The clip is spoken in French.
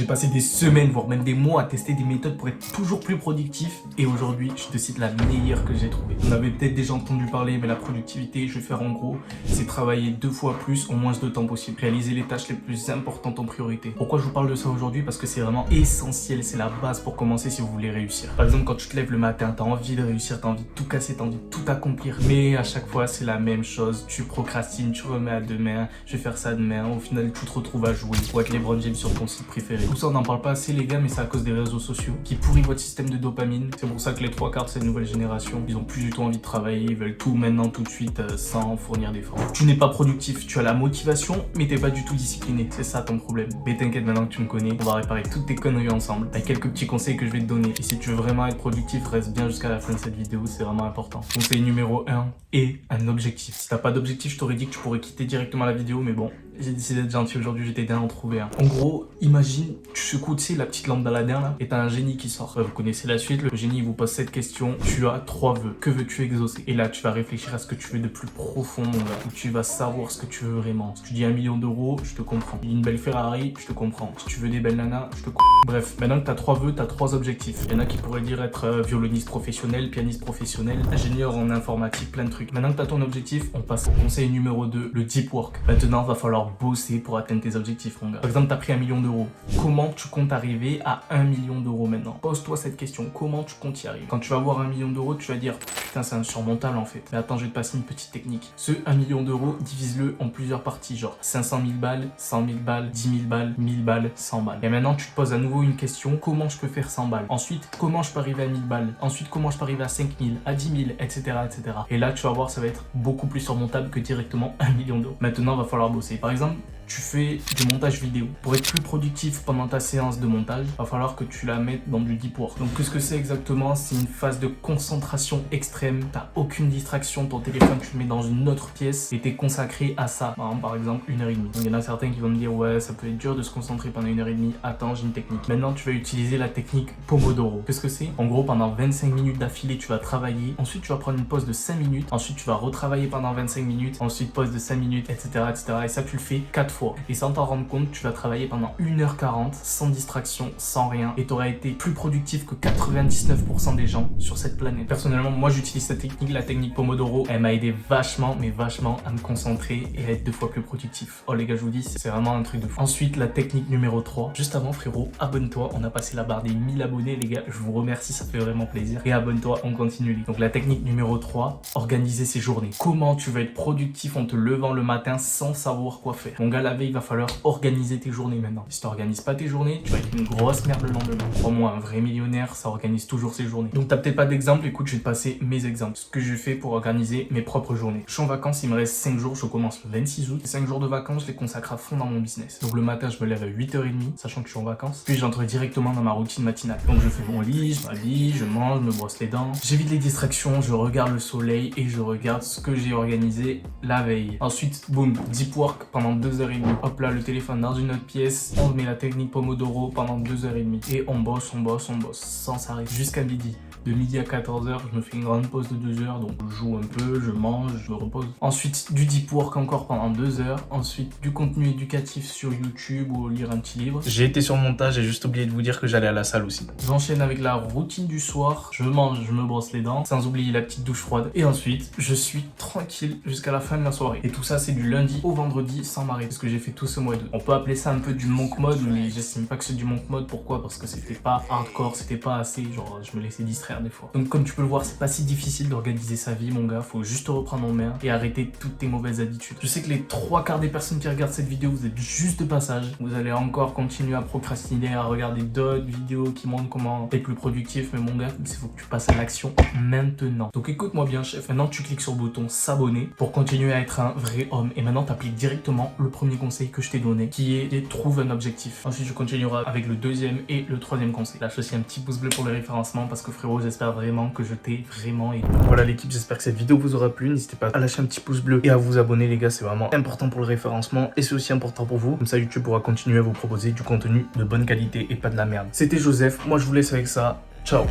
J'ai passé des semaines, voire même des mois à tester des méthodes pour être toujours plus productif. Et aujourd'hui, je te cite la meilleure que j'ai trouvée. Vous en avez peut-être déjà entendu parler, mais la productivité, je vais faire en gros, c'est travailler 2 fois plus en moins de temps possible. Réaliser les tâches les plus importantes en priorité. Pourquoi je vous parle de ça aujourd'hui? Parce que c'est vraiment essentiel, c'est la base pour commencer si vous voulez réussir. Par exemple, quand tu te lèves le matin, t'as envie de réussir, t'as envie de tout casser, t'as envie de tout accomplir. Mais à chaque fois, c'est la même chose. Tu procrastines, tu remets à demain, je vais faire ça demain. Au final, tu te retrouves à jouer ou être LeBron James sur ton site préféré. Tout ça, on n'en parle pas assez les gars, mais c'est à cause des réseaux sociaux qui pourrissent votre système de dopamine. C'est pour ça que les 3/4 de cette nouvelle génération, ils ont plus du tout envie de travailler, ils veulent tout maintenant, tout de suite, sans fournir d'efforts. Tu n'es pas productif, tu as la motivation, mais t'es pas du tout discipliné. C'est ça ton problème. Mais t'inquiète, maintenant que tu me connais, on va réparer toutes tes conneries ensemble. Avec quelques petits conseils que je vais te donner. Et si tu veux vraiment être productif, reste bien jusqu'à la fin de cette vidéo, c'est vraiment important. Conseil numéro 1, et un objectif. Si t'as pas d'objectif, je t'aurais dit que tu pourrais quitter directement la vidéo, mais bon, j'ai décidé d'être gentil aujourd'hui, j'ai t'aidé à en trouver un. En gros, imagine, tu secoues, tu sais, la petite lampe d'Aladin là, et t'as un génie qui sort. Vous connaissez la suite, le génie il vous pose cette question, tu as 3 vœux, que veux-tu exaucer? Et là, tu vas réfléchir à ce que tu veux de plus profond, mon gars, où tu vas savoir ce que tu veux vraiment. Si tu dis 1 million d'euros, je te comprends. Si tu dis une belle Ferrari, je te comprends. Si tu veux des belles nanas, je te comprends. Bref, maintenant que t'as 3 vœux, t'as 3 objectifs. Il y en a qui pourraient dire être violoniste professionnel, pianiste professionnel, ingénieur en informatique, plein de trucs. Maintenant que t'as ton objectif, on passe au conseil numéro 2, le deep work. Maintenant, va falloir bosser pour atteindre tes objectifs, mon gars. Par exemple, t'as pris 1 million d'euros. Comment tu comptes arriver à 1 million d'euros maintenant? Pose-toi cette question. Comment tu comptes y arriver? Quand tu vas voir 1 million d'euros, tu vas dire putain, c'est insurmontable en fait. Mais attends, je vais te passer une petite technique. Ce 1 million d'euros, divise-le en plusieurs parties, genre 500 000 balles, 100 000 balles, 10 000 balles, 1000 balles, 100 balles. Et maintenant, tu te poses à nouveau une question. Comment je peux faire 100 balles? Ensuite, comment je peux arriver à 1000 balles? Ensuite, comment je peux arriver à 5000, à 10 000, etc., etc. Et là, tu vas voir, ça va être beaucoup plus surmontable que directement 1 million d'euros. Maintenant, va falloir bosser. Par exemple, tu fais du montage vidéo. Pour être plus productif pendant ta séance de montage, va falloir que tu la mettes dans du deep work. Donc qu'est-ce que c'est exactement? C'est une phase de concentration extrême. T'as aucune distraction, ton téléphone tu le mets dans une autre pièce et t'es consacré à ça. Par exemple 1h30. Donc il y en a certains qui vont me dire ouais, ça peut être dur de se concentrer pendant 1h30. Attends, j'ai une technique. Maintenant tu vas utiliser la technique Pomodoro. Qu'est-ce que c'est? En gros, pendant 25 minutes d'affilée tu vas travailler. Ensuite tu vas prendre une pause de 5 minutes. Ensuite tu vas retravailler pendant 25 minutes. Ensuite pause de 5 minutes, etc., etc. Et ça tu le fais 4 fois. Et sans t'en rendre compte, tu vas travailler pendant 1h40 sans distraction, sans rien. Et tu auras été plus productif que 99% des gens sur cette planète. Personnellement, moi j'utilise cette technique, la technique Pomodoro. Elle m'a aidé vachement, mais vachement à me concentrer et à être 2 fois plus productif. Oh les gars, je vous dis, c'est vraiment un truc de fou. Ensuite, la technique numéro 3. Juste avant frérot, abonne-toi. On a passé la barre des 1000 abonnés les gars. Je vous remercie, ça fait vraiment plaisir. Et abonne-toi, on continue. Donc la technique numéro 3, organiser ses journées. Comment tu vas être productif en te levant le matin sans savoir quoi faire? Mon gars, la veille, il va falloir organiser tes journées maintenant. Si tu n'organises pas tes journées, tu vas être une grosse merde le lendemain. Crois-moi, un vrai millionnaire, ça organise toujours ses journées. Donc t'as peut-être pas d'exemple, écoute, je vais te passer mes exemples. Ce que je fais pour organiser mes propres journées. Je suis en vacances, il me reste 5 jours, je commence le 26 août. Les 5 jours de vacances, je les consacre à fond dans mon business. Donc le matin, je me lève à 8h30, sachant que je suis en vacances. Puis j'entre directement dans ma routine matinale. Donc je fais mon lit, je m'habille, je mange, je me brosse les dents. J'évite les distractions, je regarde le soleil et je regarde ce que j'ai organisé la veille. Ensuite, boum, deep work pendant 2h30. Hop là, le téléphone dans une autre pièce, on met la technique Pomodoro pendant 2h30 et on bosse sans s'arrêter jusqu'à midi. De midi à 14h, je me fais une grande pause de 2 heures, donc je joue un peu, je mange, je me repose. Ensuite, du deep work encore pendant 2 heures. Ensuite, du contenu éducatif sur YouTube ou lire un petit livre. J'ai été sur montage, j'ai juste oublié de vous dire que j'allais à la salle aussi. J'enchaîne avec la routine du soir, je mange, je me brosse les dents, sans oublier la petite douche froide. Et ensuite, je suis tranquille jusqu'à la fin de la soirée. Et tout ça, c'est du lundi au vendredi sans m'arrêter, parce que j'ai fait tout ce mois d'août. On peut appeler ça un peu du monk mode, mais j'estime pas que c'est du monk mode. Pourquoi? Parce que c'était pas hardcore, c'était pas assez, genre je me laissais distraire des fois. Donc comme tu peux le voir, c'est pas si difficile d'organiser sa vie mon gars, faut juste te reprendre en main et arrêter toutes tes mauvaises habitudes. Je sais que les 3/4 des personnes qui regardent cette vidéo, vous êtes juste de passage. Vous allez encore continuer à procrastiner, à regarder d'autres vidéos qui montrent comment être plus productif, mais mon gars, il faut que tu passes à l'action maintenant. Donc écoute-moi bien chef, maintenant tu cliques sur le bouton s'abonner pour continuer à être un vrai homme. Et maintenant tu appliques directement le premier conseil que je t'ai donné, qui est de trouver un objectif. Ensuite je continuerai avec le deuxième et le troisième conseil. Lâche aussi un petit pouce bleu pour le référencement parce que frérot, j'espère vraiment que je t'ai vraiment aidé. Voilà l'équipe, j'espère que cette vidéo vous aura plu. N'hésitez pas à lâcher un petit pouce bleu et à vous abonner les gars, c'est vraiment important pour le référencement et c'est aussi important pour vous. Comme ça YouTube pourra continuer à vous proposer du contenu de bonne qualité et pas de la merde. C'était Joseph, moi je vous laisse avec ça. Ciao.